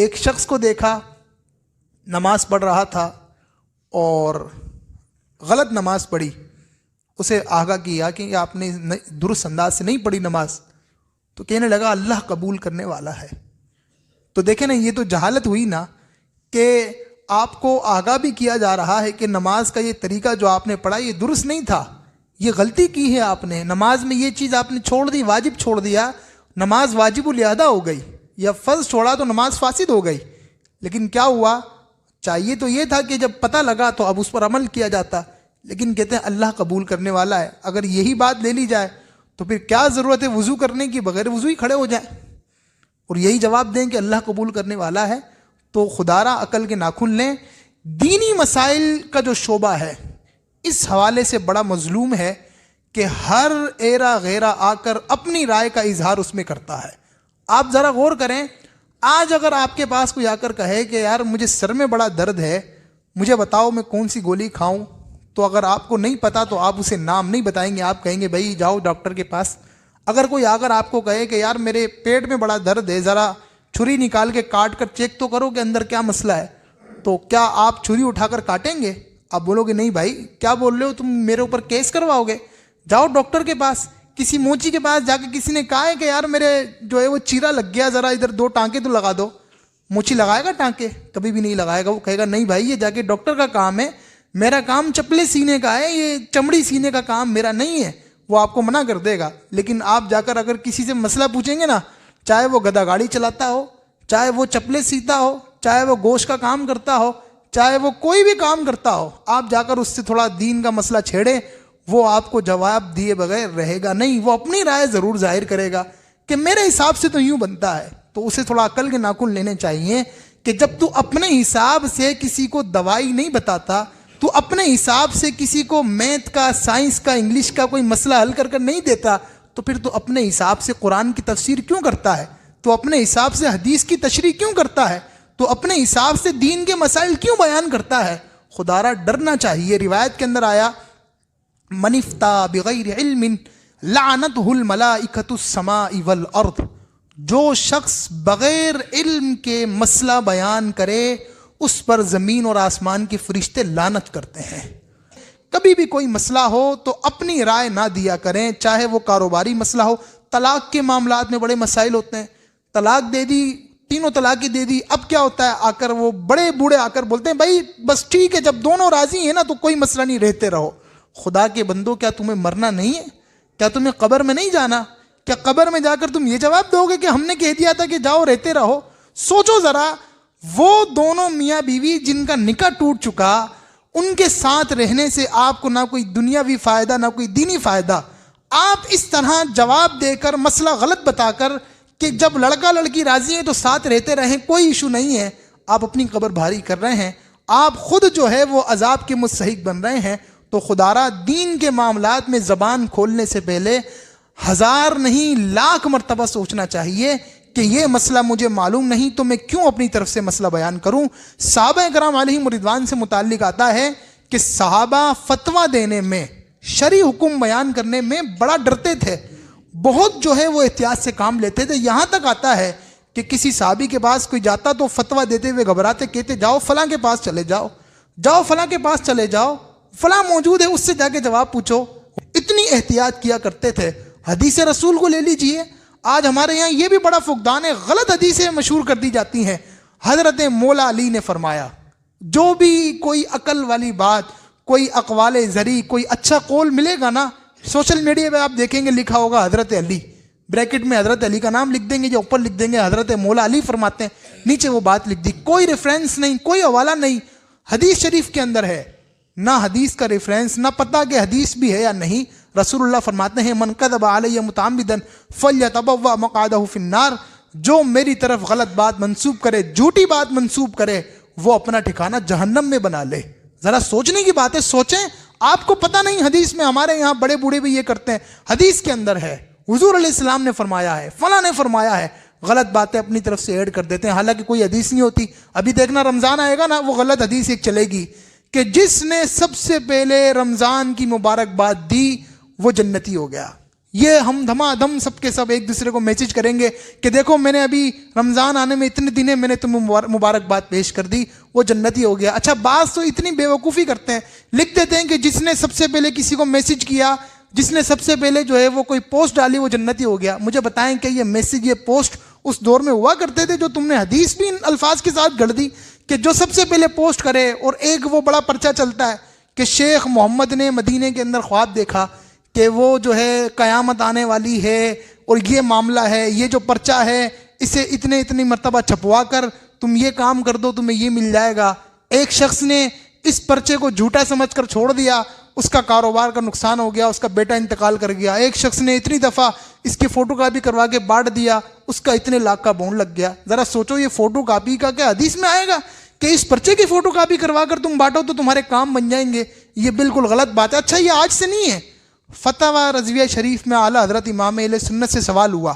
ایک شخص کو دیکھا نماز پڑھ رہا تھا اور غلط نماز پڑھی. اسے آگاہ کیا کہ آپ نے درست انداز سے نہیں پڑھی نماز. تو کہنے لگا اللہ قبول کرنے والا ہے. تو دیکھیں نا, یہ تو جہالت ہوئی نا کہ آپ کو آگاہ بھی کیا جا رہا ہے کہ نماز کا یہ طریقہ جو آپ نے پڑھا یہ درست نہیں تھا, یہ غلطی کی ہے آپ نے, نماز میں یہ چیز آپ نے چھوڑ دی, واجب چھوڑ دیا, نماز واجب الادا ہو گئی, یا فرض چھوڑا تو نماز فاسد ہو گئی. لیکن کیا ہوا, چاہیے تو یہ تھا کہ جب پتہ لگا تو اب اس پر عمل کیا جاتا. لیکن کہتے ہیں اللہ قبول کرنے والا ہے. اگر یہی بات لے لی جائے تو پھر کیا ضرورت ہے وضو کرنے کی, بغیر وضو ہی کھڑے ہو جائیں اور یہی جواب دیں کہ اللہ قبول کرنے والا ہے. تو خدا را عقل کے ناخن لیں. دینی مسائل کا جو شعبہ ہے اس حوالے سے بڑا مظلوم ہے کہ ہر ایرا غیرہ آ کر اپنی رائے کا اظہار اس میں کرتا ہے. آپ ذرا غور کریں, آج اگر آپ کے پاس کوئی آ کر کہے کہ یار مجھے سر میں بڑا درد ہے, مجھے بتاؤ میں کون سی گولی کھاؤں, تو اگر آپ کو نہیں پتا تو آپ اسے نام نہیں بتائیں گے, آپ کہیں گے بھائی جاؤ ڈاکٹر کے پاس. اگر کوئی آ کر آپ کو کہے کہ یار میرے پیٹ میں بڑا درد ہے, ذرا چھری نکال کے کاٹ کر چیک تو کرو کہ اندر کیا مسئلہ ہے, تو کیا آپ چھری اٹھا کر کاٹیں گے؟ آپ بولو گے نہیں بھائی کیا بول رہے ہو تم, میرے اوپر کیس کرواؤ گے. جاؤ ڈاکٹر کے پاس. کسی موچی کے پاس جا کے کسی نے کہا ہے کہ یار میرے جو ہے وہ چیرا لگ گیا, ذرا ادھر 2 ٹانکے تو لگا دو. موچی لگائے گا ٹانکے؟ کبھی بھی نہیں لگائے گا. وہ کہے گا نہیں بھائی یہ جا کے ڈاکٹر کا کام ہے, میرا کام چپلے سینے کا ہے, یہ چمڑی سینے کا کام میرا نہیں ہے. وہ آپ کو منع کر دے گا. لیکن آپ جا کر اگر کسی سے مسئلہ پوچھیں گے نا, چاہے وہ گدھا گاڑی چلاتا ہو, چاہے وہ چپلے سیتا ہو, چاہے وہ گوشت کا کام کرتا ہو, چاہے وہ کوئی بھی کام کرتا ہو, آپ جا کر اس سے تھوڑا دین کا مسئلہ چھیڑے, وہ آپ کو جواب دیے بغیر رہے گا نہیں. وہ اپنی رائے ضرور ظاہر کرے گا کہ میرے حساب سے تو یوں بنتا ہے. تو اسے تھوڑا عقل کے ناخن لینے چاہیے کہ جب تو اپنے حساب سے کسی کو دوائی نہیں بتاتا, تو اپنے حساب سے کسی کو میتھ کا, سائنس کا, انگلش کا کوئی مسئلہ حل کر نہیں دیتا, تو پھر تو اپنے حساب سے قرآن کی تفسیر کیوں کرتا ہے, تو اپنے حساب سے حدیث کی تشریح کیوں کرتا ہے, تو اپنے حساب سے دین کے مسائل کیوں بیان کرتا ہے. خدا را ڈرنا چاہیے. روایت کے اندر آیا من افتى بغیر علم لعنته الملائکۃ السماء والارض, جو شخص بغیر علم کے مسئلہ بیان کرے اس پر زمین اور آسمان کے فرشتے لعنت کرتے ہیں. کبھی بھی کوئی مسئلہ ہو تو اپنی رائے نہ دیا کریں, چاہے وہ کاروباری مسئلہ ہو. طلاق کے معاملات میں بڑے مسائل ہوتے ہیں, طلاق دے دی, 3 طلاقیں دے دی, اب کیا ہوتا ہے, آ کر وہ بڑے بوڑھے آ کر بولتے ہیں بھائی بس ٹھیک ہے, جب دونوں راضی ہیں نا تو کوئی مسئلہ نہیں, رہتے رہو. خدا کے بندو, کیا تمہیں مرنا نہیں ہے؟ کیا تمہیں قبر میں نہیں جانا؟ کیا قبر میں جا کر تم یہ جواب دو گے کہ ہم نے کہہ دیا تھا کہ جاؤ رہتے رہو؟ سوچو ذرا, وہ دونوں میاں بیوی جن کا نکاح ٹوٹ چکا, ان کے ساتھ رہنے سے آپ کو نہ کوئی دنیاوی فائدہ نہ کوئی دینی فائدہ. آپ اس طرح جواب دے کر, مسئلہ غلط بتا کر کہ جب لڑکا لڑکی راضی ہیں تو ساتھ رہتے رہیں, کوئی ایشو نہیں ہے, آپ اپنی قبر بھاری کر رہے ہیں. آپ خود جو ہے وہ عذاب کے مستحق بن رہے ہیں. تو خدارا دین کے معاملات میں زبان کھولنے سے پہلے 1000 نہیں لاکھ مرتبہ سوچنا چاہیے کہ یہ مسئلہ مجھے معلوم نہیں تو میں کیوں اپنی طرف سے مسئلہ بیان کروں. صحابہ کرام علیہم رضوان سے متعلق آتا ہے کہ صحابہ فتویٰ دینے میں, شرعی حکم بیان کرنے میں بڑا ڈرتے تھے, بہت جو ہے وہ احتیاط سے کام لیتے تھے. یہاں تک آتا ہے کہ کسی صحابی کے پاس کوئی جاتا تو فتویٰ دیتے ہوئے گھبراتے, کہتے جاؤ فلاں کے پاس چلے جاؤ, جاؤ فلاں کے پاس چلے جاؤ, فلاں موجود ہے اس سے جا کے جواب پوچھو. اتنی احتیاط کیا کرتے تھے. حدیث رسول کو لے لیجئے, آج ہمارے یہاں یہ بھی بڑا فقدان ہے, غلط حدیثیں مشہور کر دی جاتی ہیں. حضرت مولا علی نے فرمایا, جو بھی کوئی عقل والی بات, کوئی اقوال زری, کوئی اچھا قول ملے گا نا, سوشل میڈیا پہ آپ دیکھیں گے لکھا ہوگا حضرت علی, بریکٹ میں حضرت علی کا نام لکھ دیں گے, یا اوپر لکھ دیں گے حضرت مولا علی فرماتے ہیں, نیچے وہ بات لکھ دی, کوئی ریفرنس نہیں, کوئی حوالہ نہیں. حدیث شریف کے اندر ہے, نہ حدیث کا ریفرنس, نہ پتہ کہ حدیث بھی ہے یا نہیں. رسول اللہ فرماتے ہیں من کذب علی متعمدا فلیتبوأ مقعدہ فی النار, جو میری طرف غلط بات منسوب کرے, جھوٹی بات منسوب کرے, وہ اپنا ٹھکانہ جہنم میں بنا لے. ذرا سوچنے کی بات ہے, سوچیں. آپ کو پتہ نہیں حدیث میں, ہمارے یہاں بڑے بوڑھے بھی یہ کرتے ہیں, حدیث کے اندر ہے, حضور علیہ السلام نے فرمایا ہے, فلاں نے فرمایا ہے, غلط باتیں اپنی طرف سے ایڈ کر دیتے ہیں, حالانکہ کوئی حدیث نہیں ہوتی. ابھی دیکھنا رمضان آئے گا نا, وہ غلط حدیث ایک چلے گی کہ جس نے سب سے پہلے رمضان کی مبارکباد دی وہ جنتی ہو گیا. یہ ہم دھما دھم سب کے سب ایک دوسرے کو میسج کریں گے کہ دیکھو میں نے ابھی رمضان آنے میں اتنے دن میں نے تمہیں مبارکباد پیش کر دی، وہ جنتی ہو گیا۔ اچھا بعض تو اتنی بے وقوفی کرتے ہیں، لکھ دیتے ہیں کہ جس نے سب سے پہلے کسی کو میسج کیا، جس نے سب سے پہلے جو ہے وہ کوئی پوسٹ ڈالی وہ جنتی ہو گیا۔ مجھے بتائیں کہ یہ میسج، یہ پوسٹ اس دور میں ہوا کرتے تھے جو تم نے حدیث بھی ان الفاظ کے ساتھ گڑھ دی کہ جو سب سے پہلے پوسٹ کرے؟ اور ایک وہ بڑا پرچہ چلتا ہے کہ شیخ محمد نے مدینے کے اندر خواب دیکھا کہ وہ جو ہے قیامت آنے والی ہے اور یہ معاملہ ہے، یہ جو پرچہ ہے اسے اتنی مرتبہ چھپوا کر تم یہ کام کر دو تمہیں یہ مل جائے گا۔ ایک شخص نے اس پرچے کو جھوٹا سمجھ کر چھوڑ دیا، اس کا کاروبار کا نقصان ہو گیا، اس کا بیٹا انتقال کر گیا۔ ایک شخص نے اتنی دفعہ اس کی فوٹو کاپی کروا کے بانٹ دیا، اس کا اتنے لاکھ کا بونڈ لگ گیا۔ ذرا سوچو یہ فوٹو کاپی کا کیا حدیث میں آئے گا کہ اس پرچے کی فوٹو کاپی کروا کر تم بانٹو تو تمہارے کام بن جائیں گے؟ یہ بالکل غلط بات ہے۔ اچھا یہ آج سے نہیں ہے، فتاوی رضویہ شریف میں اعلیٰ حضرت امام اہل سنت سے سوال ہوا۔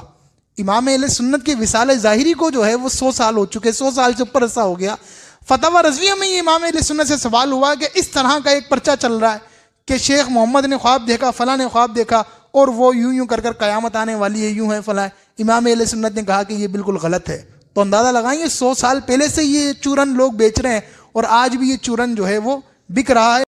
امام اہل سنت کی وصال ظاہری کو جو ہے وہ 100 سال ہو چکے، 100 سال سے اوپر عرصہ ہو گیا۔ فتاوی رضویہ میں یہ امام اہل سنت سے سوال ہوا کہ اس طرح کا ایک پرچہ چل رہا ہے کہ شیخ محمد نے خواب دیکھا، فلاں نے خواب دیکھا اور وہ یوں کر قیامت آنے والی ہے، یوں ہے فلاں۔ امام اہل سنت نے کہا کہ یہ بالکل غلط ہے۔ تو اندازہ لگائیں 100 سال پہلے سے یہ چورن لوگ بیچ رہے ہیں اور آج بھی یہ چورن جو ہے وہ بک رہا ہے۔